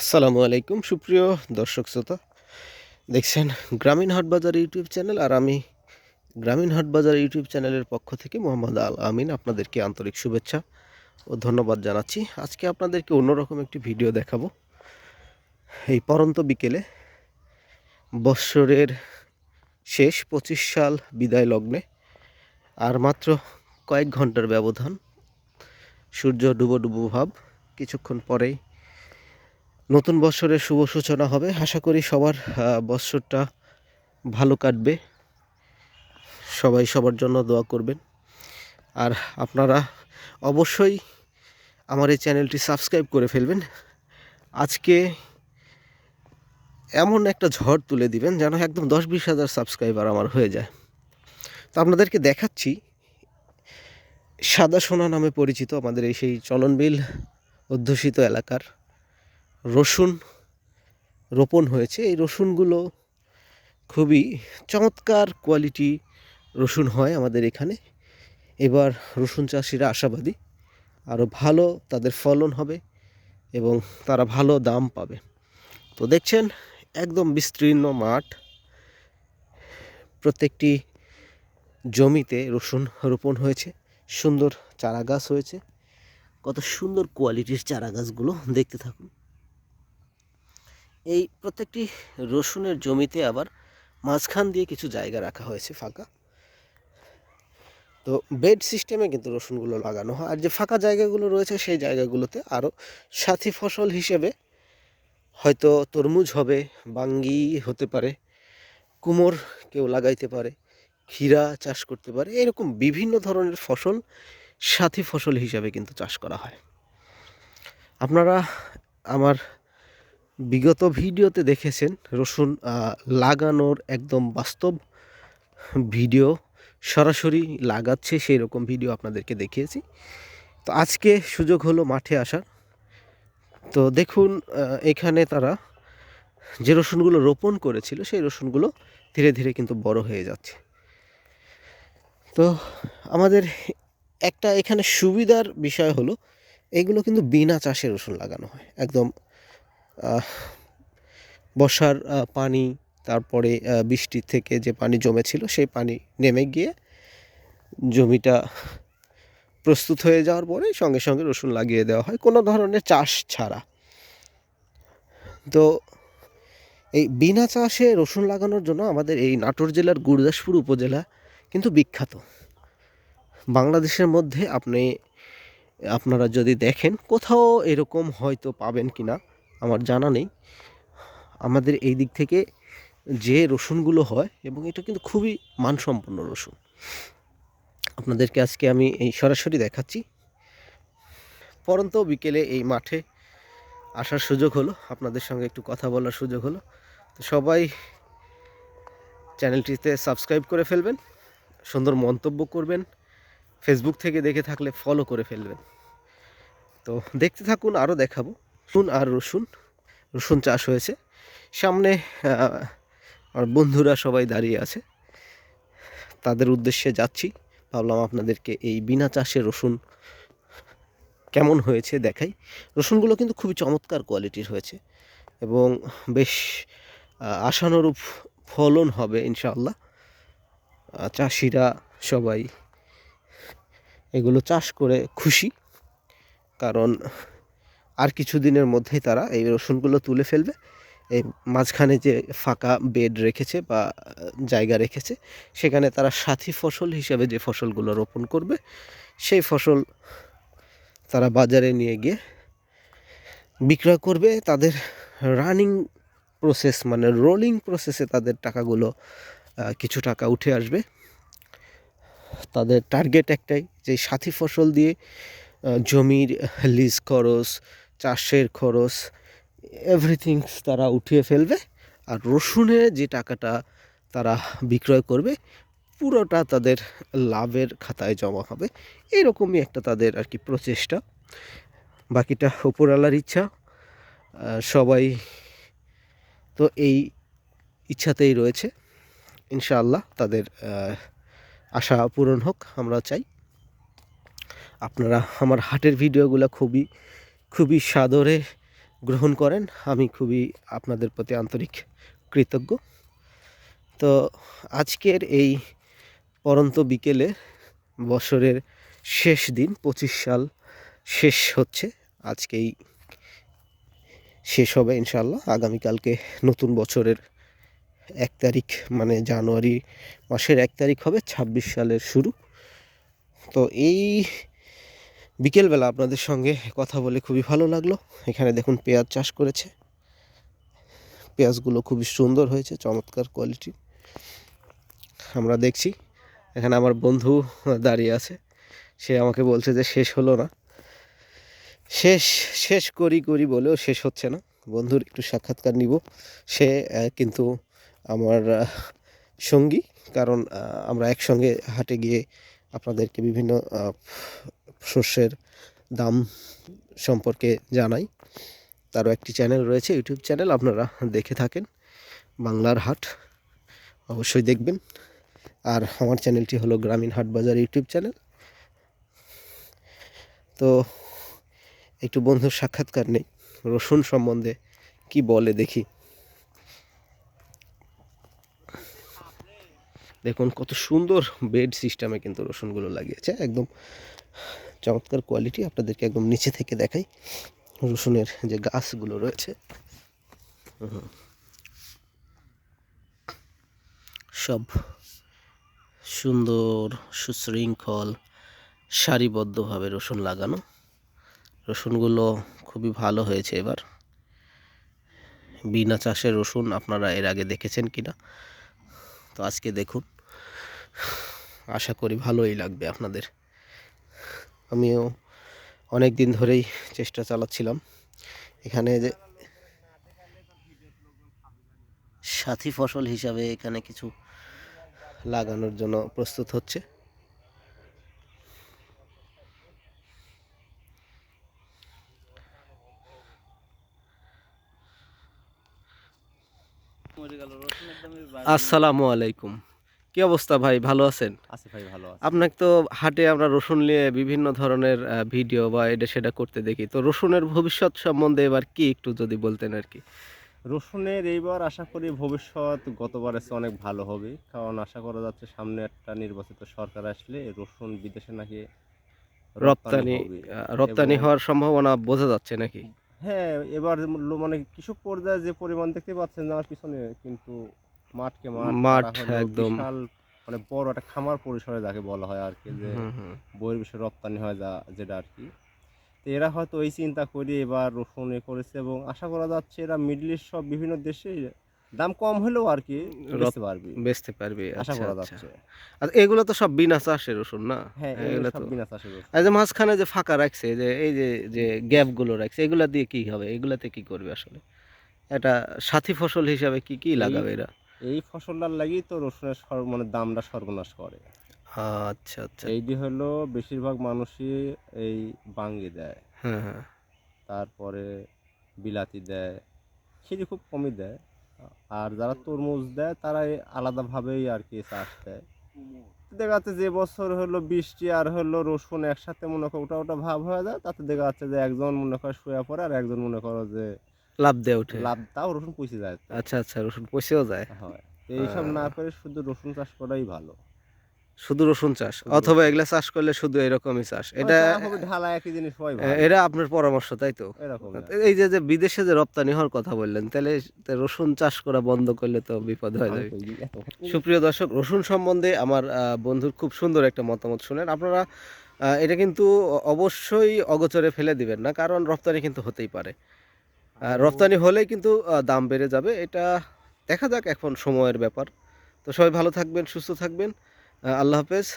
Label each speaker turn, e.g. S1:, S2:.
S1: আসসালামু আলাইকুম সুপ্রিয় দর্শক শ্রোতা, দেখছেন গ্রামীণ হাটবাজার ইউটিউব চ্যানেল। আর আমি গ্রামীণ হাটবাজার ইউটিউব চ্যানেলের পক্ষ থেকে মোহাম্মদ আল আমিন আপনাদেরকে আন্তরিক শুভেচ্ছা ও ধন্যবাদ জানাচ্ছি। আজকে আপনাদেরকে অন্যরকম একটি ভিডিও দেখাবো। এই পরন্ত বিকেলে বৎসরের শেষ 25 সাল বিদায় লগ্নে আর মাত্র কয়েক ঘন্টার ব্যবধান, সূর্য ডুবো ডুবো ভাব, কিছুক্ষণ পরেই নতুন বছরের শুভ সূচনা হবে। আশা করি সবার বৎসরটা ভালো কাটবে। সবাই সবার জন্য দোয়া করবেন। আর আপনারা অবশ্যই আমার এই চ্যানেলটি সাবস্ক্রাইব করে ফেলবেন। আজকে এমন একটা ঝড় তুলে দিবেন যেন একদম 10-20 হাজার সাবস্ক্রাইবার আমার হয়ে যায়। তো আপনাদেরকে দেখাচ্ছি সাদা সোনা নামে পরিচিত আমাদের এই সেই চলনবিল অধ্যুষিত এলাকার রসুন রোপণ হয়েছে। এই রসুনগুলো খুবই চমৎকার কোয়ালিটি রসুন হয় আমাদের এখানে। এবার রসুন চাষিরা আশাবাদী আরও ভালো তাদের ফলন হবে এবং তারা ভালো দাম পাবে। তো দেখছেন একদম বিস্তীর্ণ মাঠ, প্রত্যেকটি জমিতে রসুন রোপণ হয়েছে, সুন্দর চারা গাছ হয়েছে। কত সুন্দর কোয়ালিটির চারা গাছগুলো, দেখতে থাকুন। এই প্রত্যেকটি রসুনের জমিতে আবার মাঝখান দিয়ে কিছু জায়গা রাখা হয়েছে ফাঁকা। তো বেড সিস্টেমে কিন্তু রসুনগুলো লাগানো হয়। আর যে ফাঁকা জায়গাগুলো রয়েছে সেই জায়গাগুলোতে আরও সাথী ফসল হিসেবে হয়তো তরমুজ হবে, বাঙ্গি হতে পারে, কুমড় কেউ লাগাইতে পারে, ক্ষীরা চাষ করতে পারে। এরকম বিভিন্ন ধরনের ফসল সাথী ফসল হিসাবে কিন্তু চাষ করা হয়। আপনারা আমার বিগত ভিডিওতে দেখেছেন রসুন লাগানোর একদম বাস্তব ভিডিও, সরাসরি লাগাচ্ছে সেই রকম ভিডিও আপনাদেরকে দেখিয়েছি। তো আজকে সুযোগ হলো মাঠে আসার। তো দেখুন এখানে তারা যে রসুনগুলো রোপণ করেছিল সেই রসুনগুলো ধীরে ধীরে কিন্তু বড় হয়ে যাচ্ছে। তো আমাদের একটা এখানে সুবিধার বিষয় হলো এগুলো কিন্তু বিনা চাষে রসুন লাগানো হয়। একদম বর্ষার পানি, তারপরে বৃষ্টির থেকে যে পানি জমেছিল সেই পানি নেমে গিয়ে জমিটা প্রস্তুত হয়ে যাওয়ার পরে সঙ্গে সঙ্গে রসুন লাগিয়ে দেওয়া হয়, কোনো ধরনের চাষ ছাড়া। তো এই বিনা চাষে রসুন লাগানোর জন্য আমাদের এই নাটোর জেলার গুরদাসপুর উপজেলা কিন্তু বিখ্যাত। বাংলাদেশের মধ্যে আপনারা যদি দেখেন কোথাও এরকম হয়তো পাবেন কি না আমার জানা নেই। আমাদের এই দিক থেকে যে রসুনগুলো হয় এবং এটা কিন্তু খুবই মানসম্পন্ন রসুন, আপনাদেরকে আজকে আমি এই সরাসরি দেখাচ্ছি। পরন্ত বিকেলে এই মাঠে আসার সুযোগ হলো, আপনাদের সঙ্গে একটু কথা বলার সুযোগ হলো। তো সবাই চ্যানেলটিতে সাবস্ক্রাইব করে ফেলবেন, সুন্দর মন্তব্য করবেন, ফেসবুক থেকে দেখে থাকলে ফলো করে ফেলবেন। তো দেখতে থাকুন, আরও দেখাবো। রসুন চাষ হয়েছে, সামনে আর বন্ধুরা সবাই দাঁড়িয়ে আছে, তাদের উদ্দেশ্যে যাচ্ছি। ভাবলাম আপনাদেরকে এই বিনা চাষে রসুন কেমন হয়েছে দেখাই। রসুনগুলো কিন্তু খুবই চমৎকার কোয়ালিটির হয়েছে এবং বেশ আশানুরূপ ফলন হবে ইনশাআল্লাহ। চাষিরা সবাই এগুলো চাষ করে খুশি, কারণ আর কিছুদিনের মধ্যেই তারা এই রসুনগুলো তুলে ফেলবে। এই মাঝখানে যে ফাঁকা বেড রেখেছে বা জায়গা রেখেছে সেখানে তারা সাথী ফসল হিসাবে যে ফসলগুলো রোপণ করবে সেই ফসল তারা বাজারে নিয়ে গিয়ে বিক্রয় করবে। তাদের রানিং প্রসেস মানে রোলিং প্রসেসে তাদের টাকাগুলো কিছু টাকা উঠে আসবে। তাদের টার্গেট একটাই, যে সাথী ফসল দিয়ে জমির লিজ খরচ, চাষের খরচ, এভরিথিংস তারা উঠিয়ে ফেলবে। আর রসুনে যে টাকাটা তারা বিক্রয় করবে পুরোটা তাদের লাভের খাতায় জমা হবে। এরকমই একটা তাদের আর কি প্রচেষ্টা। বাকিটা উপরওয়ালার ইচ্ছা। সবাই তো এই ইচ্ছাতেই রয়েছে, ইনশাআল্লাহ তাদের আশা পূরণ হোক, আমরা চাই। আপনারা আমার হাটের ভিডিওগুলো খুবই সাদরে গ্রহণ করেন, আমি খুবই আপনাদের প্রতি আন্তরিক কৃতজ্ঞ। তো আজকের এই পরন্ত বিকেলে বছরের শেষ দিন, 25 সাল শেষ হচ্ছে, আজকেই শেষ হবে ইনশাআল্লাহ। আগামীকালকে নতুন বছরের 1 তারিখ, মানে জানুয়ারি মাসের 1 তারিখ হবে 26 সালের শুরু। তো এই বিকেলবেলা আপনাদের সঙ্গে কথা বলে খুবই ভালো লাগলো। এখানে দেখুন পেঁয়াজ চাষ করেছে, পেঁয়াজগুলো খুবই সুন্দর হয়েছে, চমৎকার কোয়ালিটি। আমরা দেখছি এখানে আমার বন্ধু দাঁড়িয়ে আছে, সে আমাকে বলছে যে শেষ হলো না, শেষ শেষ করি করি বলেও শেষ হচ্ছে না। বন্ধুর একটু সাক্ষাৎকার নিব। সে কিন্তু আমার সঙ্গী, কারণ আমরা একসঙ্গে হাটে গিয়ে আপনাদেরকে বিভিন্ন শস্যের দাম সম্পর্কে জানাই। তারও একটি চ্যানেল রয়েছে, ইউটিউব চ্যানেল, আপনারা দেখে থাকেন, বাংলার হাট, অবশ্যই দেখবেন। আর আমার চ্যানেলটি হলো গ্রামীণ হাট বাজার ইউটিউব চ্যানেল। তো একটু বন্ধুর সাক্ষাৎকার নেই, রসুন সম্বন্ধে কি বলে দেখি। দেখুন কত সুন্দর বেড সিস্টেমে কিন্তু রসুনগুলো লাগিয়েছে, একদম চমৎকার কোয়ালিটি। আপনাদেরকে একদম নিচে থেকে দেখাই রসুনের যে গাছগুলো রয়েছে, সব সুন্দর সুশৃঙ্খল সারিবদ্ধভাবে রসুন লাগানো। রসুনগুলো খুবই ভালো হয়েছে এবার। বিনা চাষের রসুন আপনারা এর আগে দেখেছেন কিনা, তো আজকে দেখুন, আশা করি ভালোই লাগবে আপনাদের। আমিও অনেক দিন ধরেই চেষ্টা চালাচ্ছিলাম এখানে যে সাথী ফসল হিসাবে এখানে কিছু লাগানোর জন্য প্রস্তুত হচ্ছে। আসসালামু আলাইকুম, কি অবস্থা ভাই, ভালো আছেন?
S2: আছে ভাই, ভালো আছে।
S1: আপনাকে তো হাটে আমরা রসুন নিয়ে বিভিন্ন ধরনের ভিডিও বা এটা সেটা করতে দেখি, তো রসুনের ভবিষ্যৎ সম্বন্ধে এবার কি একটু যদি বলতেন আর কি।
S2: রসুনের এইবার আশা করি ভবিষ্যৎ গতবারের চেয়ে অনেক ভালো হবে, কারণ আশা করা যাচ্ছে সামনে একটা নির্বাচিত সরকার আসলে রসুন বিদেশে নাকি রপ্তানি
S1: রপ্তানি
S2: হবে।
S1: রপ্তানি
S2: এবং
S1: হওয়ার সম্ভাবনা বোঝা যাচ্ছে নাকি?
S2: হ্যাঁ, এবার মানে কৃষক পর্যায়ে যে পরিমাণ দেখতে পাচ্ছেন আমার পিছনে, কিন্তু মাঠকে মাঠ
S1: মাঠ
S2: তারা হলো
S1: একদম।
S2: বিশাল, মানে বড় একটা খামার পরিসরে যাকে বলা হয় আর কি, যে
S1: হুম হুম।
S2: বহির্বিশ্বে রপ্তানি হয় যেটা আর কি। তো এরা হয়তো এই চিন্তা করে এবার রসুন করেছে, এবং আশা করা যাচ্ছে এরা মিডল ইস্ট সব বিভিন্ন দেশে দাম কম হলেও আর কি
S1: রপ
S2: বেচতে পারবে,
S1: বেচতে পারবে,
S2: আশা
S1: আচ্ছা
S2: করা
S1: আচ্ছা।
S2: যাচ্ছে।
S1: আর এগুলো তো সব বিনা চাষের রসুন না?
S2: হ্যাঁ, এগুলো
S1: এগুলো
S2: সব
S1: তো
S2: বিনা চাষের রসুন।
S1: এই যে মাঝখানে যে ফাঁকা রাখছে, যে এই যে যে গ্যাপ গুলো রাখছে, এগুলা দিয়ে কি হবে, এগুলাতে কি করবে আসলে? এটা সাথী ফসল হিসাবে কি কি
S2: এই
S1: লাগাবে এরা?
S2: এই ফসলটার লাগি তো রসুনের মানে দামটা সর্বনাশ করে।
S1: আচ্ছা আচ্ছা।
S2: এইটি হলো বেশিরভাগ মানুষই এই বাঙ্গি দেয়,
S1: হ্যাঁ হ্যাঁ।
S2: তারপরে বিলাতি দেয়, খেরি খুব কমই দেয়। আর যারা তরমুজ দেয় তারা আলাদাভাবেই আর কি চাষ দেয়। দেখা যাচ্ছে যে বছর হলো বৃষ্টি আর হলো রসুন একসাথে মনে করো ওটা ওটা ভাব হয়ে যায়, তাতে দেখা যাচ্ছে যে একজন মনে করে শুয়ে পড়ে আর একজন মনে করো যে
S1: লাভ দিয়ে ওঠে।
S2: লাভ, তাও রসুন পচে যায় তো।
S1: আচ্ছা আচ্ছা, রসুন পচেও যায়।
S2: হয়, তো এইসব না করে শুধু রসুন চাষ করাই ভালো।
S1: শুধু রসুন চাষ,
S2: শুধু
S1: অথবা
S2: রসুন
S1: এগুলা চাষ করলে শুধু এরকমই চাষ,
S2: মানে
S1: এটা
S2: যা হবে ঢালা একই জিনিস হয় ভালো,
S1: এরা আপনার পরামর্শ, তাই তো?
S2: এরকমই আর
S1: এই যে যে বিদেশে যে রপ্তানি হওয়ার কথা বললেন, তাহলে তা রসুন চাষ করা বন্ধ করলে তো বিপদ হয়ে
S2: আমি
S1: যাবে।
S2: কই এত
S1: সুপ্রিয় দর্শক, রসুন সম্বন্ধে আমার বন্ধুর খুব সুন্দর একটা মতামত শুনেন আপনারা। এটা কিন্তু অবশ্যই অগোচরে ফেলে দিবেন না, কারণ রপ্তানি কিন্তু হতেই পারে। রপ্তানি হলেই কিন্তু দাম বেড়ে যাবে, এটা দেখা যাক, এখন সময়ের ব্যাপার। তো সবাই ভালো থাকবেন, সুস্থ থাকবেন, আল্লাহ হাফেজ।